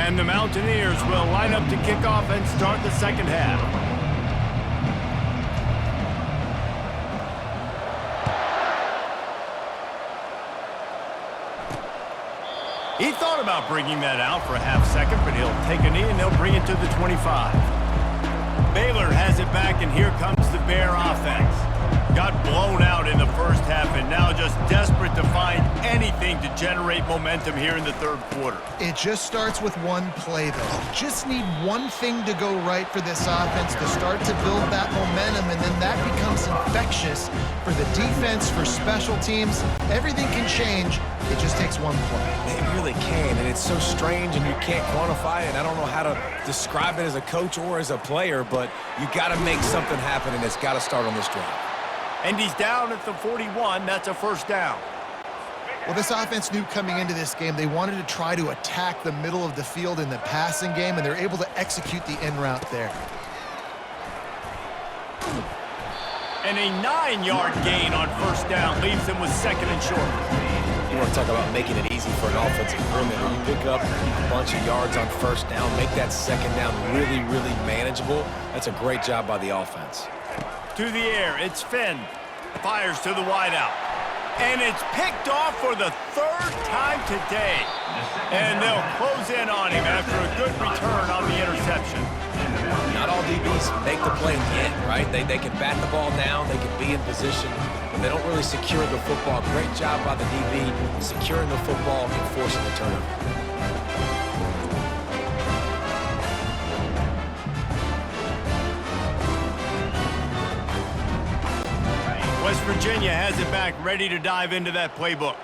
And the Mountaineers will line up to kick off and start the second half. He thought about bringing that out for a half second, but he'll take a knee and they'll bring it to the 25. Baylor has it back, and here comes the Bear offense. Got blown out in the first half and now just desperate to find anything to generate momentum here in the third quarter. It just starts with one play, though. You just need one thing to go right for this offense to start to build that momentum, and then that becomes infectious for the defense, for special teams. Everything can change. It just takes one play. It really can, and it's so strange, and you can't quantify it. I don't know how to describe it as a coach or as a player, but you got to make something happen, and it's got to start on this drive. And he's down at the 41. That's a first down. Well, this offense knew coming into this game they wanted to try to attack the middle of the field in the passing game, and they're able to execute the in route there. And a 9-yard gain on first down leaves them with second and short. You want to talk about making it easy for an offensive coordinator. You pick up a bunch of yards on first down, make that second down really, really manageable. That's a great job by the offense. To the air, it's Finn. Fires to the wideout. And it's picked off for the third time today. And they'll close in on him after a good return on the interception. Not all DBs make the play in the end, right? They can bat the ball down, they can be in position, but they don't really secure the football. Great job by the DB securing the football and forcing the turnover. West Virginia has it back, ready to dive into that playbook.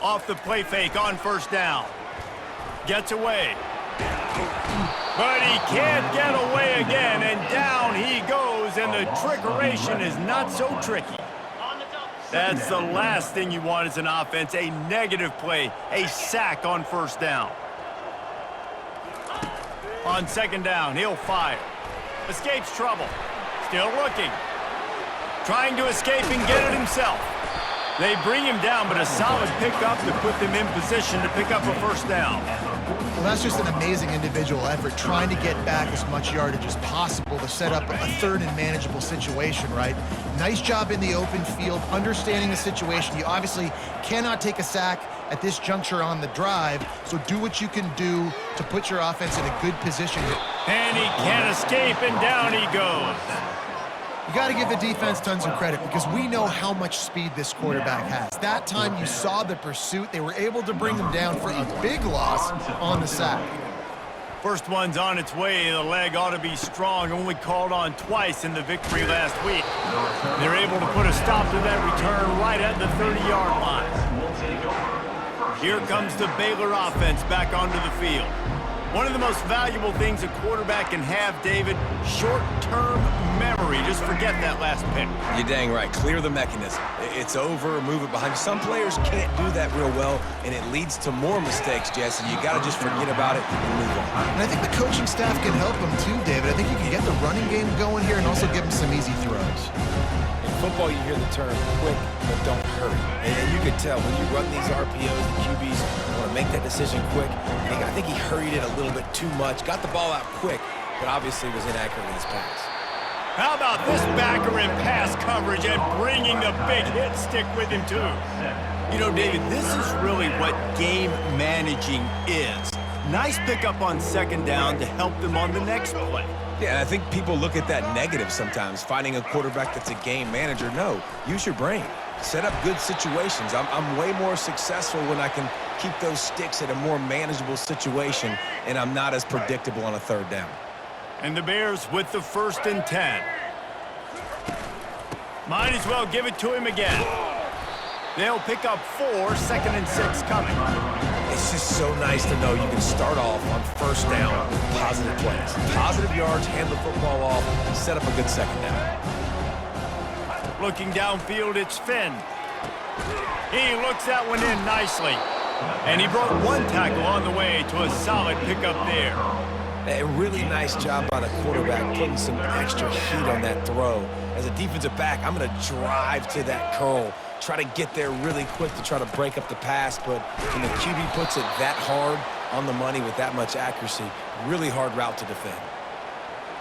Off the play fake on first down. Gets away. But he can't get away again, and down he goes, and the trickeration is not so tricky. That's the last thing you want as an offense, a negative play, a sack on first down. On second down, he'll fire. Escapes trouble. Still looking. Trying to escape and get it himself. They bring him down, but a solid pickup to put them in position to pick up a first down. Well, that's just an amazing individual effort, trying to get back as much yardage as possible to set up a third and manageable situation, right? Nice job in the open field, understanding the situation. You obviously cannot take a sack at this juncture on the drive, so do what you can do to put your offense in a good position. And he can't escape, and down he goes. You got to give the defense tons of credit because we know how much speed this quarterback has. That time you saw the pursuit. They were able to bring him down for a big loss on the sack. First one's on its way. The leg ought to be strong. Only called on twice in the victory last week. They're able to put a stop to that return right at the 30-yard line. Here comes the Baylor offense back onto the field. One of the most valuable things a quarterback can have, David, short-term memory. Just forget that last pick. You're dang right. Clear the mechanism. It's over, move it behind you. Some players can't do that real well, and it leads to more mistakes, Jesse. You got to just forget about it and move on. And I think the coaching staff can help him too, David. I think you can get the running game going here and also give him some easy throws. In football, you hear the term quick, but don't hurry. And you can tell when you run these RPOs, the QBs want to make that decision quick. I think he hurried it a little bit too much, got the ball out quick, but obviously was inaccurate in his pass. How about this backer in pass coverage and bringing the big hit stick with him, too? You know, David, this is really what game managing is. Nice pickup on second down to help them on the next play. Yeah, and I think people look at that negative sometimes, finding a quarterback that's a game manager. No, use your brain. Set up good situations. I'm way more successful when I can keep those sticks at a more manageable situation, and I'm not as predictable on a third down. And the Bears with the 1st and 10. Might as well give it to him again. They'll pick up 4, 2nd and 6 coming. It's just so nice to know you can start off on first down with positive plays. Positive yards, hand the football off, set up a good second down. Looking downfield, it's Finn. He looks that one in nicely. And he brought one tackle on the way to a solid pickup there. A really nice job by the quarterback putting some extra heat on that throw. As a defensive back, I'm going to drive to that curl, try to get there really quick to try to break up the pass, but when the QB puts it that hard on the money with that much accuracy, really hard route to defend.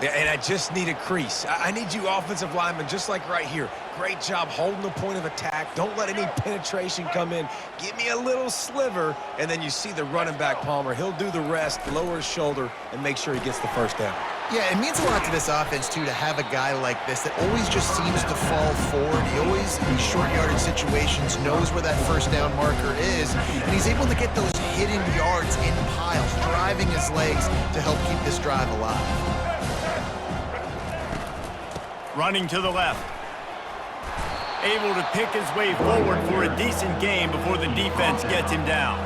Yeah, and I just need a crease. I need you offensive linemen, just like right here. Great job holding the point of attack. Don't let any penetration come in. Give me a little sliver, and then you see the running back, Palmer. He'll do the rest, lower his shoulder, and make sure he gets the first down. Yeah, it means a lot to this offense, too, to have a guy like this that always just seems to fall forward. He always, in short yardage situations, knows where that first down marker is, and he's able to get those hidden yards in piles, driving his legs to help keep this drive alive. Running to the left. Able to pick his way forward for a decent game before the defense gets him down.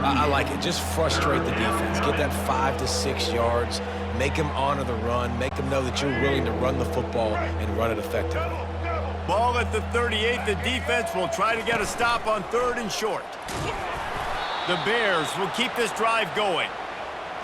I like it. Just frustrate the defense. Get that 5 to 6 yards. Make them honor the run. Make them know that you're willing to run the football and run it effectively. Ball at the 38. The defense will try to get a stop on 3rd and short. The Bears will keep this drive going.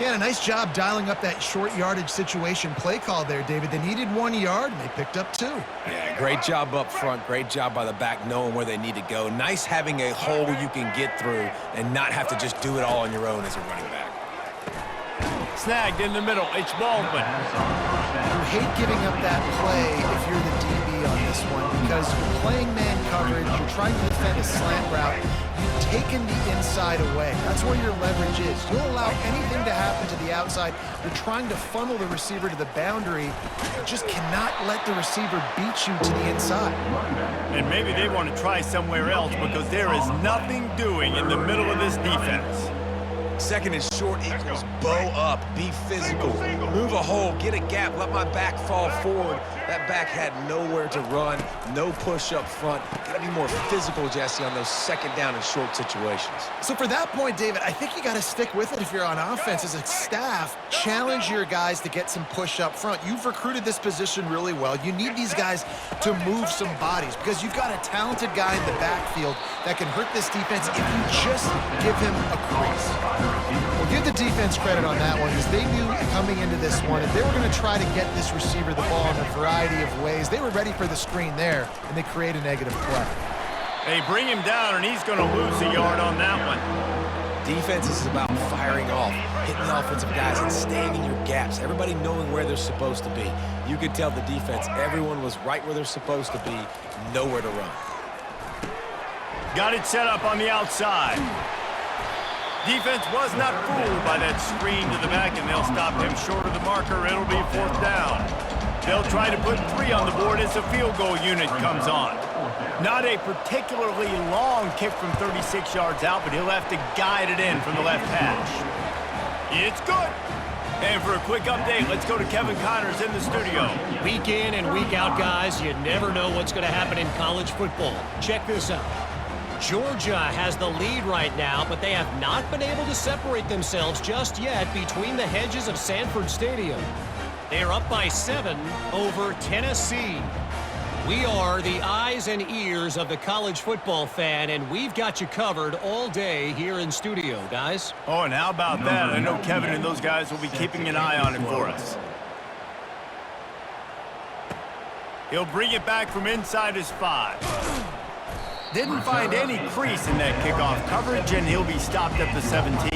Yeah, a nice job dialing up that short yardage situation play call there, David. They needed 1 yard, and they picked up 2. Yeah, great job up front. Great job by the back knowing where they need to go. Nice having a hole you can get through and not have to just do it all on your own as a running back. Snagged in the middle. It's Baldwin. You hate giving up that play if you're the DB on this one because you're playing man coverage. You're trying to defend a slant route. You've taken the inside away. That's where your leverage is. You'll allow anything to happen to the outside. You're trying to funnel the receiver to the boundary. You just cannot let the receiver beat you to the inside. And maybe they want to try somewhere else because there is nothing doing in the middle of this defense. 2nd and short equals bow up, be physical, move a hole, get a gap, let my back fall forward. That back had nowhere to run, no push up front. Got to be more physical, Jesse, on those 2nd down and short situations. So for that point, David, I think you got to stick with it if you're on offense. As a staff, challenge your guys to get some push up front. You've recruited this position really well. You need these guys to move some bodies because you've got a talented guy in the backfield that can hurt this defense if you just give him a crease. Well, give the defense credit on that one because they knew coming into this one that they were going to try to get this receiver the ball in a variety of ways. They were ready for the screen there, and they create a negative play. They bring him down, and he's going to lose a yard on that one. Defense is about firing off, hitting the offensive guys, and staying in your gaps. Everybody knowing where they're supposed to be. You could tell the defense, everyone was right where they're supposed to be, nowhere to run. Got it set up on the outside. Defense was not fooled by that screen to the back, and they'll stop him short of the marker. It'll be 4th down. They'll try to put 3 on the board as the field goal unit comes on. Not a particularly long kick from 36 yards out, but he'll have to guide it in from the left hash. It's good. And for a quick update, let's go to Kevin Connors in the studio. Week in and week out, guys, you never know what's going to happen in college football. Check this out. Georgia has the lead right now, but they have not been able to separate themselves just yet between the hedges of Sanford Stadium. They are up by 7 over Tennessee. We are the eyes and ears of the college football fan, and we've got you covered all day here in studio, guys. Oh, and how about that? I know Kevin and those guys will be keeping an eye on it for us. He'll bring it back from inside his 5. Didn't find any crease in that kickoff coverage, and he'll be stopped at the 17.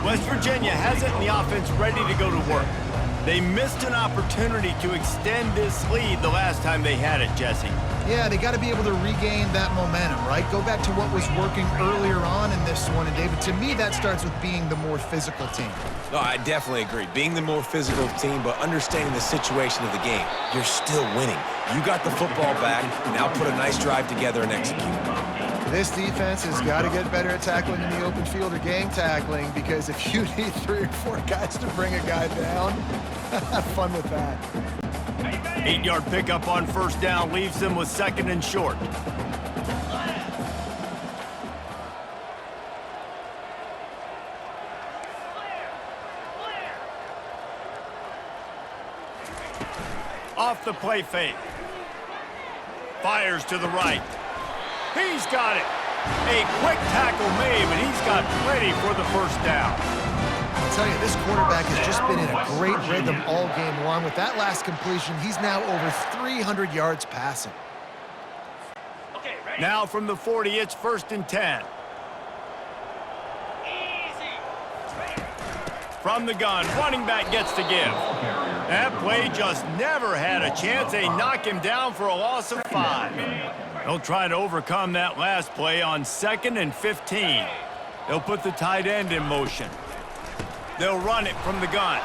West Virginia has it, and the offense ready to go to work. They missed an opportunity to extend this lead the last time they had it, Jesse. Yeah, they got to be able to regain that momentum, right? Go back to what was working earlier on in this one. And, David, to me, that starts with being the more physical team. No, I definitely agree. Being the more physical team, but understanding the situation of the game. You're still winning. You got the football back. Now put a nice drive together and execute. This defense has got to get better at tackling in the open field or gang tackling because if you need 3 or 4 guys to bring a guy down, have fun with that. 8-yard pickup on 1st down leaves them with 2nd and short. Off the play fake. Fires to the right. He's got it. A quick tackle made, but he's got plenty for the 1st down. tell you, this quarterback has just been in a great rhythm all game long. With that last completion, he's now over 300 yards passing. Now from the 40, it's 1st and 10. From the gun, running back gets to give. That play just never had a chance. They knock him down for a loss of 5. They'll try to overcome that last play on 2nd and 15. They'll put the tight end in motion. They'll run it from the gun.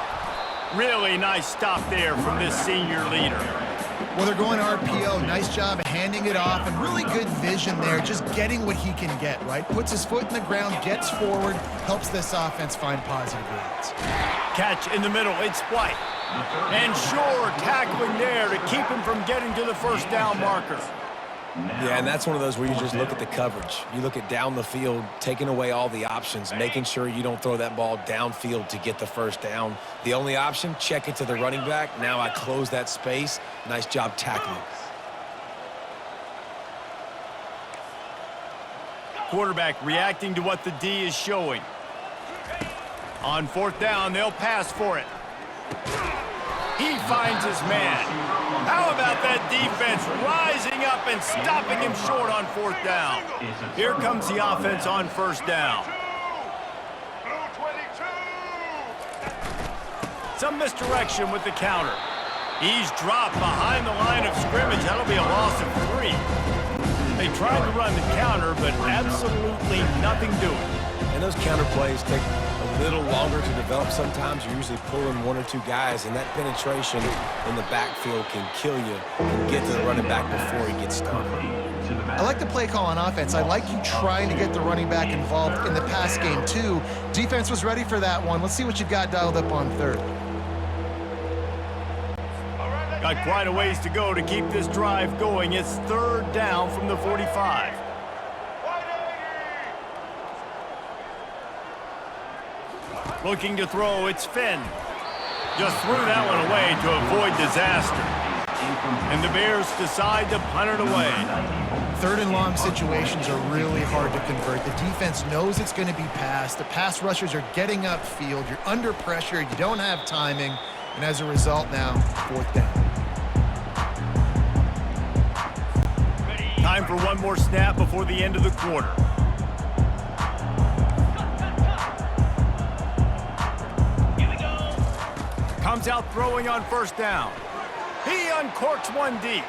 Really nice stop there from this senior leader. Well, they're going RPO. Nice job of handing it off, and really good vision there, just getting what he can get, right? Puts his foot in the ground, gets forward, helps this offense find positive yards. Catch in the middle, it's White. And sure, tackling there to keep him from getting to the first down marker. Yeah, and that's one of those where you just look at the coverage. You look at down the field, taking away all the options, making sure you don't throw that ball downfield to get the first down. The only option, check it to the running back. Now I close that space. Nice job tackling. Quarterback reacting to what the D is showing. On 4th down, they'll pass for it. He finds his man. How about that defense rising up and stopping him short on 4th down? Here comes the offense on 1st down. Some misdirection with the counter. He's dropped behind the line of scrimmage. That'll be a loss of 3. They tried to run the counter, but absolutely nothing doing. And those counter plays take a little longer to develop sometimes. You're usually pulling 1 or 2 guys, and that penetration in the backfield can kill you and get to the running back before he gets stunned. I like the play call on offense. I like you trying to get the running back involved in the pass game, too. Defense was ready for that one. Let's see what you've got dialed up on 3rd. Got quite a ways to go to keep this drive going. It's 3rd down from the 45. Looking to throw, it's Finn. Just threw that one away to avoid disaster. And the Bears decide to punt it away. 3rd and long situations are really hard to convert. The defense knows it's going to be passed. The pass rushers are getting upfield. You're under pressure. You don't have timing. And as a result now, 4th down. Time for one more snap before the end of the quarter. Comes out throwing on 1st down. He uncorks one deep.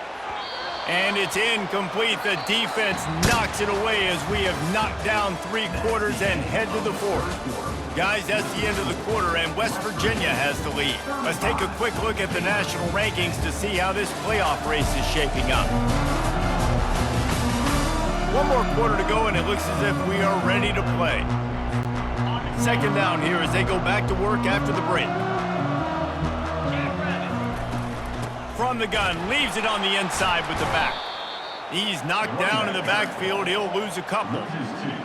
And it's incomplete. The defense knocks it away as we have knocked down 3 quarters and head to the 4th. Guys, that's the end of the quarter, and West Virginia has the lead. Let's take a quick look at the national rankings to see how this playoff race is shaping up. One more quarter to go, and it looks as if we are ready to play. 2nd down here as they go back to work after the break. From the gun, leaves it on the inside with the back. He's knocked down in the backfield. He'll lose a couple.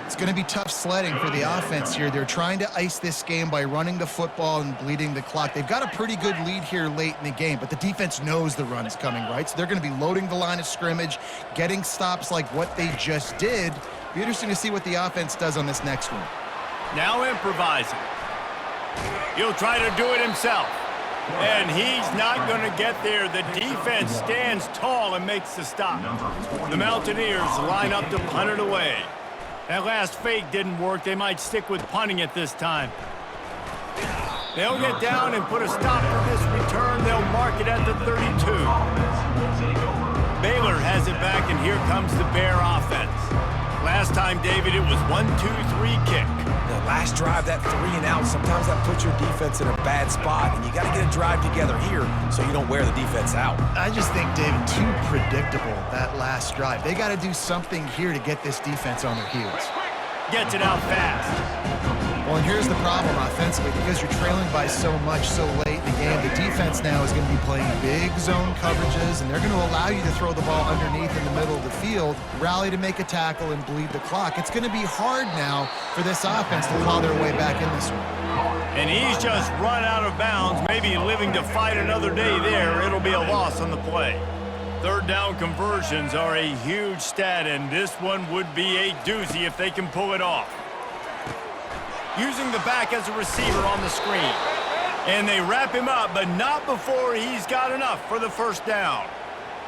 It's going to be tough sledding for the offense here. They're trying to ice this game by running the football and bleeding the clock. They've got a pretty good lead here late in the game, but the defense knows the run's coming, right? So they're going to be loading the line of scrimmage, getting stops like what they just did. Be interesting to see what the offense does on this next one. Now improvising. He'll try to do it himself. And he's not going to get there. The defense stands tall and makes the stop. The Mountaineers line up to punt it away. That last fake didn't work. They might stick with punting it this time. They'll get down and put a stop to this return. They'll mark it at the 32. Baylor has it back, and here comes the Bear offense. Last time, David, it was 1-2-3 kick. The last drive, that 3 and out, sometimes that puts your defense in a bad spot, and you got to get a drive together here so you don't wear the defense out. I just think, David, too predictable, that last drive. They got to do something here to get this defense on their heels. Gets it out fast. Well, and here's the problem offensively. Because you're trailing by so much so late in the game, the defense now is going to be playing big zone coverages, and they're going to allow you to throw the ball underneath in the middle of the field, rally to make a tackle, and bleed the clock. It's going to be hard now for this offense to claw their way back in this one. And he's just run out of bounds, maybe living to fight another day there. It'll be a loss on the play. 3rd down conversions are a huge stat, and this one would be a doozy if they can pull it off. using the back as a receiver on the screen. And they wrap him up, but not before he's got enough for the first down.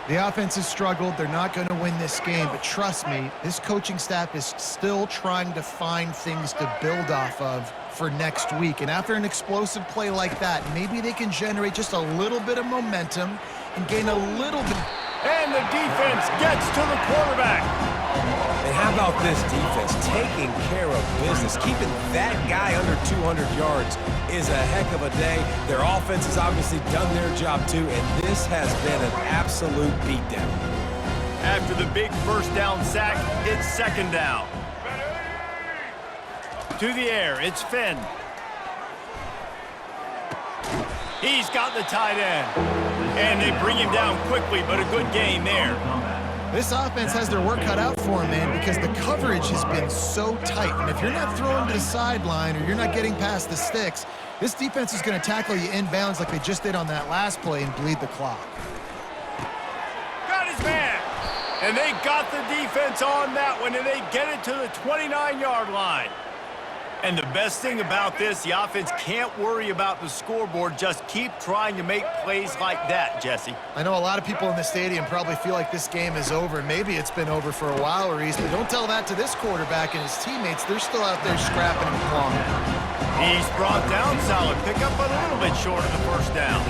The offense has struggled. They're not going to win this game, but trust me, this coaching staff is still trying to find things to build off of for next week. And after an explosive play like that, maybe they can generate just a little bit of momentum and gain a little bit. And the defense gets to the quarterback. And how about this defense taking care of business? Keeping that guy under 200 yards is a heck of a day. Their offense has obviously done their job too, and this has been an absolute beatdown. After the big first down sack, it's second down. To the air, it's Finn. He's got the tight end. And they bring him down quickly, but a good gain there. This offense has their work cut out for them, man, because the coverage has been so tight. And if you're not throwing to the sideline or you're not getting past the sticks, this defense is going to tackle you inbounds like they just did on that last play and bleed the clock. Got his man. And they got the defense on that one, and they get it to the 29-yard line. And the best thing about this, the offense can't worry about the scoreboard. Just keep trying to make plays like that, Jesse. I know a lot of people in the stadium probably feel like this game is over. Maybe it's been over for a while, Reese, but don't tell that to this quarterback and his teammates. They're still out there scrapping and clawing. He's brought down solid. Pick up a little bit short of the first down.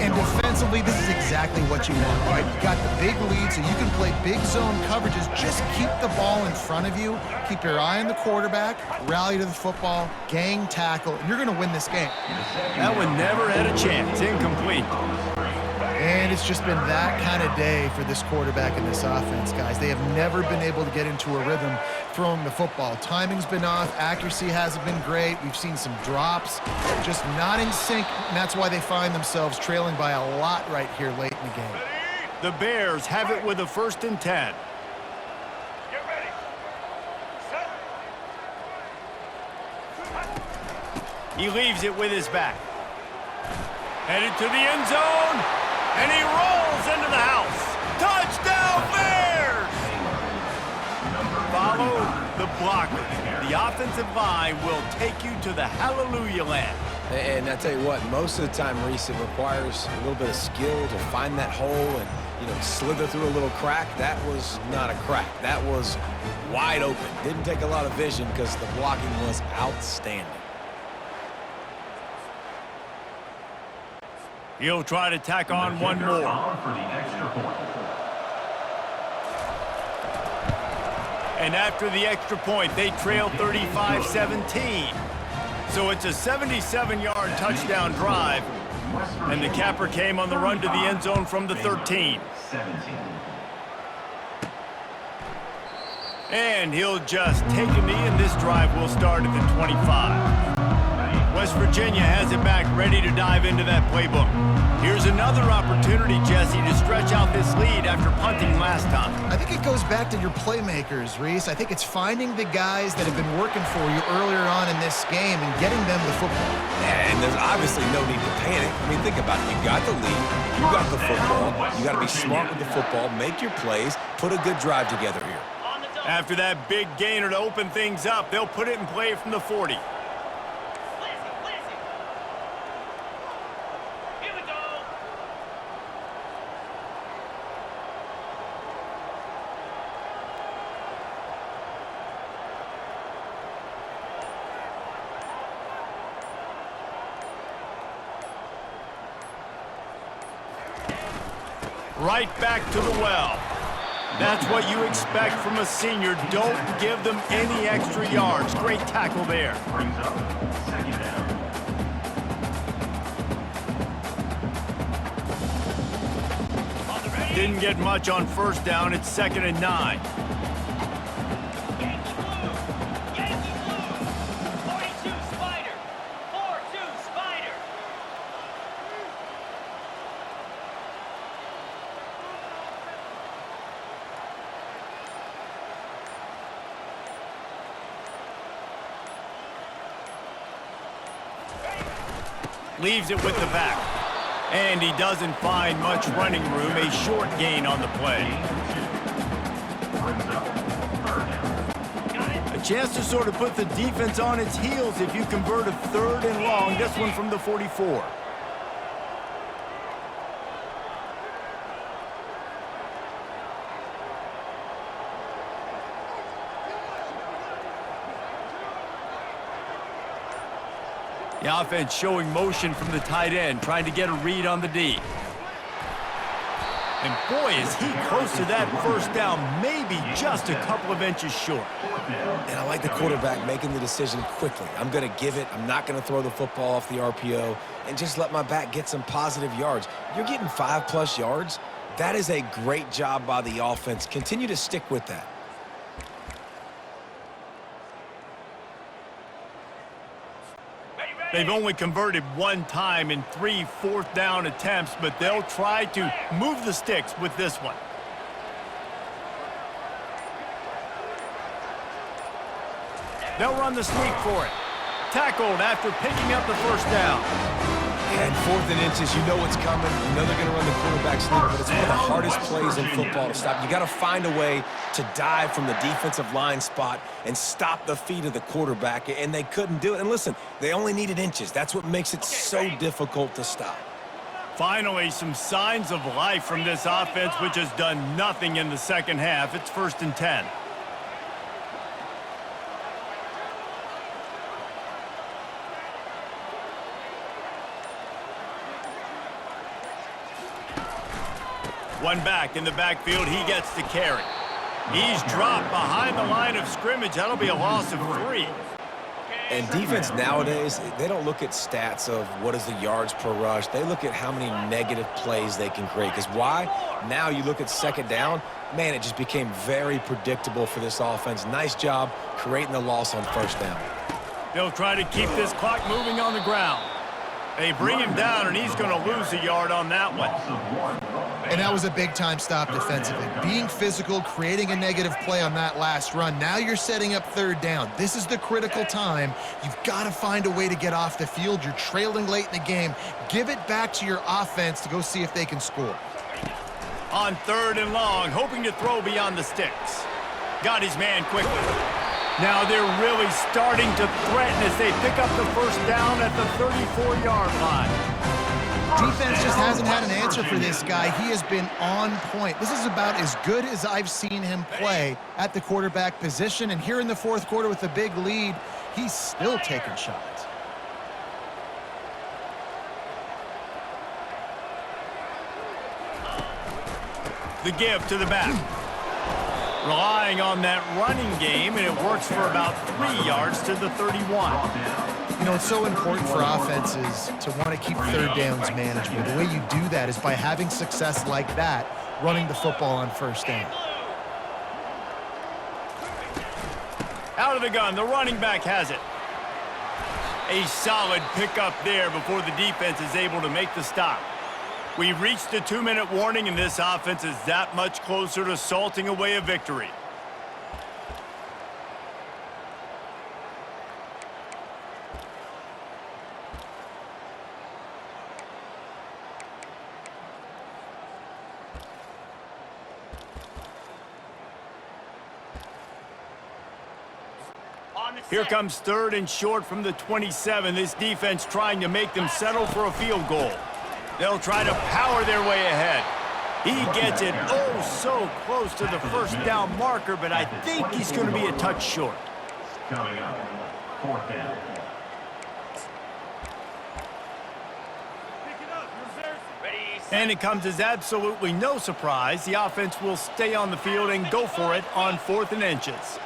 And defensively, this is exactly what you want, right? You got the big lead, so you can play big zone coverages. Just keep the ball in front of you. Keep your eye on the quarterback. Rally to the football. Gang tackle. And you're going to win this game. That one never had a chance. Incomplete. And it's just been that kind of day for this quarterback and this offense, guys. They have never been able to get into a rhythm throwing the football. Timing's been off. Accuracy hasn't been great. We've seen some drops. Just not in sync, and that's why they find themselves trailing by a lot right here late in the game. The Bears have it with a 1st and 10. Get ready. Set. He leaves it with his back. Headed to the end zone, and he rolls into the house. Touchdown, Bears! Follow the blockers. The offensive line will take you to the hallelujah land. And I tell you what, most of the time, Reese, it requires a little bit of skill to find that hole and, slither through a little crack. That was not a crack. That was wide open. Didn't take a lot of vision because the blocking was outstanding. He'll try to tack on one more. And after the extra point, they trail 35-17. So it's a 77-yard touchdown drive. And the capper came on the run to the end zone from the 13. And he'll just take a knee, and this drive will start at the 25. West Virginia has it back, ready to dive into that playbook. Here's another opportunity, Jesse, to stretch out this lead after punting last time. I think it goes back to your playmakers, Reese. I think it's finding the guys that have been working for you earlier on in this game and getting them the football. And there's obviously no need to panic. I mean, think about it. You got the lead. You got the football. You got to be smart with the football. Make your plays. Put a good drive together here. After that big gainer to open things up, they'll put it in play from the 40. Right back to the well. That's what you expect from a senior. Don't give them any extra yards. Great tackle there. Didn't get much on first down. It's 2nd and 9. Leaves it with the back. And he doesn't find much running room. A short gain on the play. A Chance to sort of put the defense on its heels if you convert a 3rd and long. This one from the 44. The offense showing motion from the tight end, trying to get a read on the D. And boy, is he close to that first down, maybe just a couple of inches short. And I like the quarterback making the decision quickly. I'm going to give it. I'm not going to throw the football off the RPO and just let my back get some positive yards. You're getting 5+ yards. That is a great job by the offense. Continue to stick with that. They've only converted 1 time in 3 4th down attempts, but they'll try to move the sticks with this one. They'll run the sneak for it. Tackled after picking up the first down. And 4th and inches, you know what's coming. You know they're going to run the quarterback sneak, but it's one of the hardest plays in football to stop. You got to find a way to dive from the defensive line spot and stop the feet of the quarterback, and they couldn't do it. And listen, they only needed inches. That's what makes it so difficult to stop. Finally, some signs of life from this offense, which has done nothing in the second half. It's 1st and 10. One back in the backfield, he gets to carry. He's dropped behind the line of scrimmage. That'll be a loss of 3. And defense nowadays, they don't look at stats of what is the yards per rush. They look at how many negative plays they can create. Because why? Now you look at 2nd down, man, it just became very predictable for this offense. Nice job creating the loss on 1st down. They'll try to keep this clock moving on the ground. They bring him down, and he's going to lose a yard on that one. And that was a big-time stop defensively. Being physical, creating a negative play on that last run. Now you're setting up 3rd down. This is the critical time. You've got to find a way to get off the field. You're trailing late in the game. Give it back to your offense to go see if they can score. On 3rd and long, hoping to throw beyond the sticks. Got his man quickly. Now they're really starting to threaten as they pick up the first down at the 34-yard line. Defense just hasn't had an answer for this guy. He has been on point. This is about as good as I've seen him play at the quarterback position. And here in the 4th quarter with a big lead, he's still taking shots. The give to the back. Relying on that running game, and it works for about 3 yards to the 31. You know, it's so important for offenses to want to keep 3rd downs manageable. The way you do that is by having success like that, running the football on 1st down. Out of the gun, the running back has it. A solid pickup there before the defense is able to make the stop. We've reached the 2-minute warning, and this offense is that much closer to salting away a victory. Here comes 3rd and short from the 27. This defense trying to make them settle for a field goal. They'll try to power their way ahead. He gets it oh so close to the first down marker, but I think he's going to be a touch short. Coming up, 4th down. And it comes as absolutely no surprise. The offense will stay on the field and go for it on 4th and inches.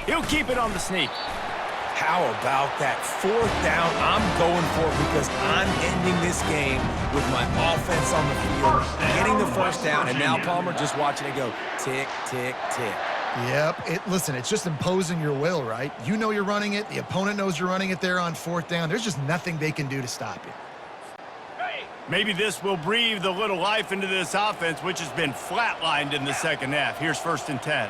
He'll keep it on the sneak. How about that 4th down? I'm going for it because I'm ending this game with my offense on the field, getting the first down, and now Palmer just watching it go tick, tick, tick. Yep. Listen, it's just imposing your will, right? You know you're running it. The opponent knows you're running it there on 4th down. There's just nothing they can do to stop you. Maybe this will breathe a little life into this offense, which has been flatlined in the second half. Here's 1st and 10.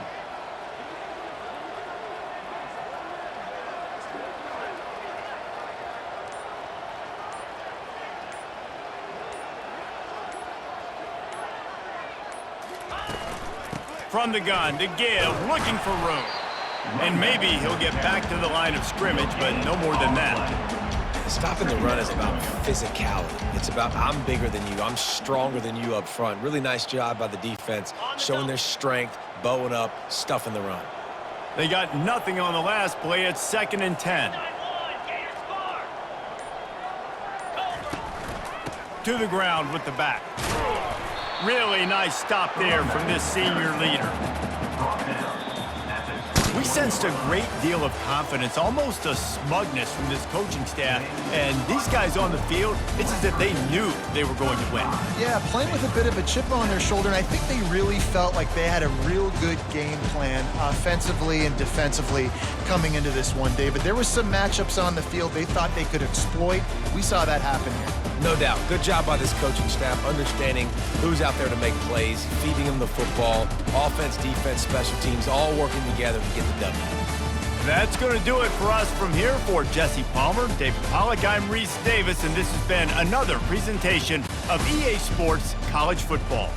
from the gun to give, looking for room. And maybe he'll get back to the line of scrimmage, but no more than that. Stopping the run is about physicality. It's about I'm bigger than you. I'm stronger than you up front. Really nice job by the defense, showing their strength, bowing up, stuffing the run. They got nothing on the last play. It's 2nd and 10. To the ground with the back. Really nice stop there from this senior leader. We sensed a great deal of confidence, almost a smugness from this coaching staff. And these guys on the field, it's as if they knew they were going to win. Yeah, playing with a bit of a chip on their shoulder, and I think they really felt like they had a real good game plan offensively and defensively coming into this one, David. There was some matchups on the field they thought they could exploit. We saw that happen here. No doubt. Good job by this coaching staff, understanding who's out there to make plays, feeding them the football, offense, defense, special teams, all working together to get the W. That's going to do it for us from here. For Jesse Palmer, David Pollack, I'm Reese Davis, and this has been another presentation of EA Sports College Football.